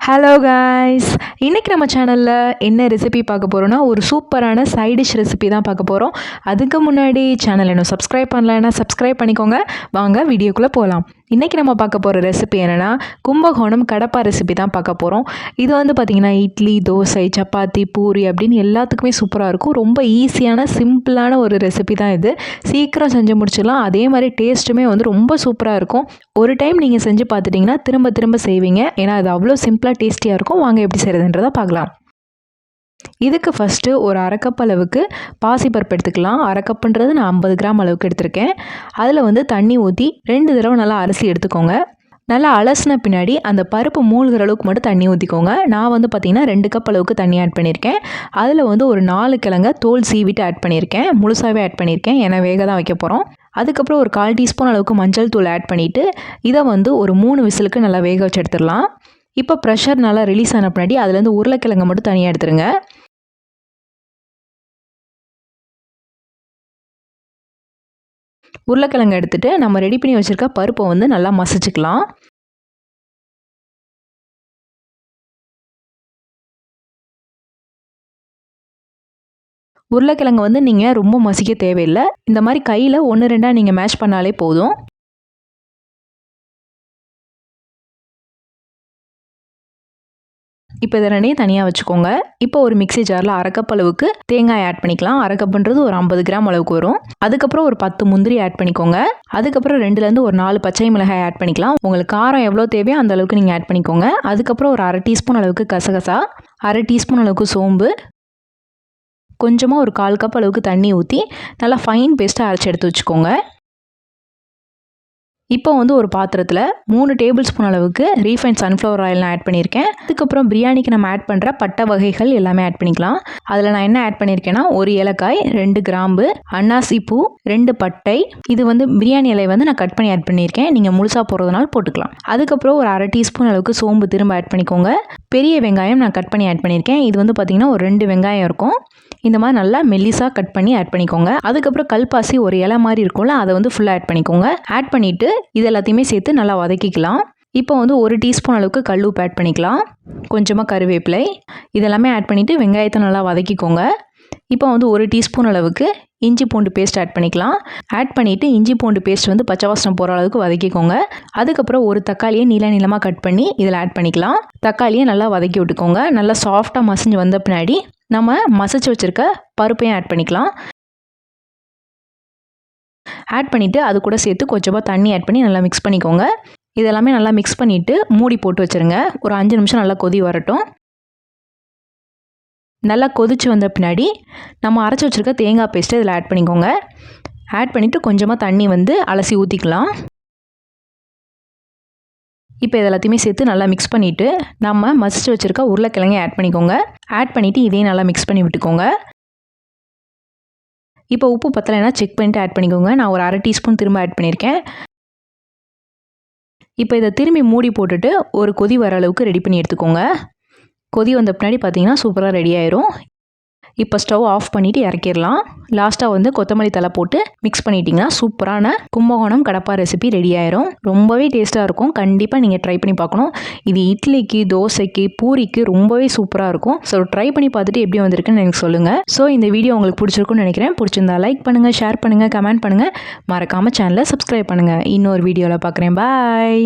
Hello guys, இன்றைக்கி நம்ம சேனலில் என்ன ரெசிபி பார்க்க போகிறோன்னா ஒரு சூப்பரான சைட் டிஷ் ரெசிபி தான் பார்க்க போகிறோம். அதுக்கு முன்னாடி சேனல் இன்னும் சப்ஸ்கிரைப் பண்ணலைன்னா சப்ஸ்கிரைப் பண்ணிக்கோங்க. வாங்க வீடியோக்குள்ளே போகலாம். இன்றைக்கி நம்ம பார்க்க போகிற ரெசிபி என்னென்னா கும்பகோணம் கடப்பா ரெசிபி தான் பார்க்க போகிறோம். இது வந்து பார்த்திங்கன்னா இட்லி, தோசை, சப்பாத்தி, பூரி அப்படின்னு எல்லாத்துக்குமே சூப்பராக இருக்கும். ரொம்ப ஈஸியான சிம்பிளான ஒரு ரெசிபி தான் இது. சீக்கிரம் செஞ்சு முடிச்சிடலாம். அதே மாதிரி டேஸ்ட்டுமே வந்து ரொம்ப சூப்பராக இருக்கும். ஒரு டைம் நீங்கள் செஞ்சு பார்த்துட்டிங்கன்னா திரும்ப திரும்ப செய்வீங்க. ஏன்னா அது அவ்வளோ சிம்பிளாக டேஸ்டியாக இருக்கும். வாங்க எப்படி செய்கிறதுன்றதை பார்க்கலாம். இதுக்கு ஃபஸ்ட்டு ஒரு அரை கப் அளவுக்கு பாசிப்பருப்பு எடுத்துக்கலாம். அரை கப்புன்றது நான் 50 கிராம் அளவுக்கு எடுத்திருக்கேன். அதில் வந்து தண்ணி ஊற்றி 2 தடவை நல்லா அலசி எடுத்துக்கோங்க. நல்லா அலசின பின்னாடி அந்த பருப்பு மூழ்கிற அளவுக்கு மட்டும் தண்ணி ஊற்றிக்கோங்க. நான் வந்து பார்த்திங்கன்னா 2 கப் அளவுக்கு தண்ணி ஆட் பண்ணியிருக்கேன். அதில் வந்து ஒரு 4 கிழங்க தோல் சீவிட்டு ஆட் பண்ணியிருக்கேன். முழுசாகவே ஆட் பண்ணியிருக்கேன், ஏன்னா வேக தான் வைக்க போகிறோம். அதுக்கப்புறம் ஒரு 1/4 டீஸ்பூன் அளவுக்கு மஞ்சள் தூள் ஆட் பண்ணிவிட்டு இதை வந்து ஒரு 3 விசிலுக்கு நல்லா வேக வச்சு எடுத்துடலாம். இப்போ ப்ரெஷர் நல்லா ரிலீஸ் ஆன பின்னாடி அதுலேருந்து உருளைக்கிழங்கை மட்டும் தனியாக எடுத்துருங்க. உருளைக்கிழங்கு எடுத்துகிட்டு நம்ம ரெடி பண்ணி வச்சுருக்க பருப்பை வந்து நல்லா மசிச்சுக்கலாம். உருளைக்கிழங்கு வந்து நீங்கள் ரொம்ப மசிக்க தேவையில்லை. இந்த மாதிரி கையில் 1-2 நீங்கள் மேஷ் பண்ணாலே போதும். இப்போ இதை ரெண்டையும் தனியாக வச்சுக்கோங்க. இப்போ ஒரு மிக்ஸி ஜாரில் அரை கப் அளவுக்கு தேங்காய் ஆட் பண்ணிக்கலாம். அரை கப்புன்றது ஒரு 50 கிராம் அளவுக்கு வரும். அதுக்கப்புறம் ஒரு 10 முந்திரி ஆட் பண்ணிக்கோங்க. அதுக்கப்புறம் 2லேருந்து ஒரு 4 பச்சை மிளகாய் ஆட் பண்ணிக்கலாம். உங்களுக்கு காரம் எவ்வளோ தேவையோ அந்த அளவுக்கு நீங்கள் ஆட் பண்ணிக்கோங்க. அதுக்கப்புறம் ஒரு அரை டீஸ்பூன் அளவுக்கு கசகசா, அரை டீஸ்பூன் அளவுக்கு சோம்பு, கொஞ்சமாக ஒரு 1/4 கப் அளவுக்கு தண்ணி ஊற்றி நல்லா ஃபைன் பேஸ்ட்டாக அரைச்சி எடுத்து வச்சுக்கோங்க. இப்போ வந்து ஒரு பாத்திரத்தில் 3 டேபிள் ஸ்பூன் அளவுக்கு ரீஃபைண்ட் சன்ஃப்ளவர் ஆயில் நான் ஆட் பண்ணியிருக்கேன். அதுக்கப்புறம் பிரியாணிக்கு நம்ம ஆட் பண்ணுற பட்டை வகைகள் எல்லாமே ஆட் பண்ணிக்கலாம். அதில் நான் என்ன ஆட் பண்ணியிருக்கேன்னா 1 ஏலக்காய், 2 கிராம்பு, அன்னாசி பூ, 2 பட்டை. இது வந்து பிரியாணி இலை வந்து நான் கட் பண்ணி ஆட் பண்ணியிருக்கேன். நீங்கள் முழுசாக போடுறதுனால போட்டுக்கலாம். அதுக்கப்புறம் ஒரு அரை டீஸ்பூன் அளவுக்கு சோம்பு திரும்ப ஆட் பண்ணிக்கோங்க. பெரிய வெங்காயம் நான் கட் பண்ணி ஆட் பண்ணியிருக்கேன். இது வந்து பார்த்திங்கன்னா ஒரு 2 வெங்காயம் இருக்கும். இந்த மாதிரி நல்லா மெல்லிசாக கட் பண்ணி ஆட் பண்ணிக்கோங்க. அதுக்கப்புறம் கல்பாசி ஒரு இலை மாதிரி இருக்கும்ல, அதை வந்து ஃபுல்லாக ஆட் பண்ணிக்கோங்க. ஆட் பண்ணிவிட்டு இது எல்லாத்தையுமே சேர்த்து நல்லா வதக்கிக்கலாம். இப்போ வந்து 1 டீஸ்பூன் அளவுக்கு கல் உப்பு ஆட் பண்ணிக்கலாம். கொஞ்சமாக கருவேப்பிலை, இதெல்லாமே ஆட் பண்ணிவிட்டு வெங்காயத்தை நல்லா வதக்கிக்கோங்க. இப்போ வந்து 1 டீஸ்பூன் அளவுக்கு இஞ்சி பூண்டு பேஸ்ட் ஆட் பண்ணிக்கலாம். ஆட் பண்ணிவிட்டு இஞ்சி பூண்டு பேஸ்ட் வந்து பச்சை வாசனை போகிற அளவுக்கு வதக்கிக்கோங்க. அதுக்கப்புறம் ஒரு தக்காளியை நீளமாக கட் பண்ணி இதில் ஆட் பண்ணிக்கலாம். தக்காளியை நல்லா வதக்கி விட்டுக்கோங்க. நல்லா சாஃப்டாக மசிஞ்சு வந்த பின்னாடி நம்ம மசிச்சு வச்சுருக்க பருப்பையும் ஆட் பண்ணிக்கலாம். ஆட் பண்ணிவிட்டு அது கூட சேர்த்து கொஞ்சமாக தண்ணி ஆட் பண்ணி நல்லா மிக்ஸ் பண்ணிக்கோங்க. இதெல்லாமே நல்லா மிக்ஸ் பண்ணிவிட்டு மூடி போட்டு வச்சுருங்க. ஒரு 5 நிமிஷம் நல்லா கொதி வரட்டும். நல்லா கொதிச்சு வந்த பின்னாடி நம்ம அரைச்சி வச்சுருக்க தேங்காய் பேஸ்ட்டு இதில் ஆட் பண்ணிக்கோங்க. ஆட் பண்ணிவிட்டு கொஞ்சமாக தண்ணி வந்து அலசி ஊற்றிக்கலாம். இப்போ இது எல்லாத்தையுமே சேர்த்து நல்லா மிக்ஸ் பண்ணிவிட்டு நம்ம மசிச்சு வச்சுருக்க உருளைக்கிழங்கை ஆட் பண்ணிக்கோங்க. ஆட் பண்ணிவிட்டு இதையும் நல்லா மிக்ஸ் பண்ணி விட்டுக்கோங்க. இப்போ உப்பு பத்தலைன்னா செக் பண்ணிவிட்டு ஆட் பண்ணிக்கோங்க. நான் ஒரு அரை டீஸ்பூன் திரும்ப ஆட் பண்ணியிருக்கேன். இப்போ இதை திரும்பி மூடி போட்டுட்டு ஒரு கொதி வர அளவுக்கு ரெடி பண்ணி எடுத்துக்கோங்க. கொதி வந்த பின்னாடி பார்த்தீங்கன்னா சூப்பராக ரெடி ஆயிரும். இப்போ ஸ்டவ் ஆஃப் பண்ணிவிட்டு இறக்கிடலாம். லாஸ்ட்டாக வந்து கொத்தமல்லி தழை போட்டு மிக்ஸ் பண்ணிட்டீங்கன்னா சூப்பரான கும்பகோணம் கடப்பா ரெசிபி ரெடி ஆயிரும். ரொம்பவே டேஸ்ட்டாக இருக்கும். கண்டிப்பாக நீங்கள் ட்ரை பண்ணி பார்க்கணும். இது இட்லிக்கு, தோசைக்கு, பூரிக்கு ரொம்பவே சூப்பராக இருக்கும். ஸோ ட்ரை பண்ணி பார்த்துட்டு எப்படி வந்திருக்குன்னு எனக்கு சொல்லுங்கள். ஸோ இந்த வீடியோ உங்களுக்கு பிடிச்சிருக்குன்னு நினைக்கிறேன். பிடிச்சிருந்தா லைக் பண்ணுங்கள், ஷேர் பண்ணுங்கள், கமெண்ட் பண்ணுங்கள். மறக்காமல் சேனலை சப்ஸ்கிரைப் பண்ணுங்கள். இன்னொரு வீடியோவில் பார்க்குறேன். பாய்.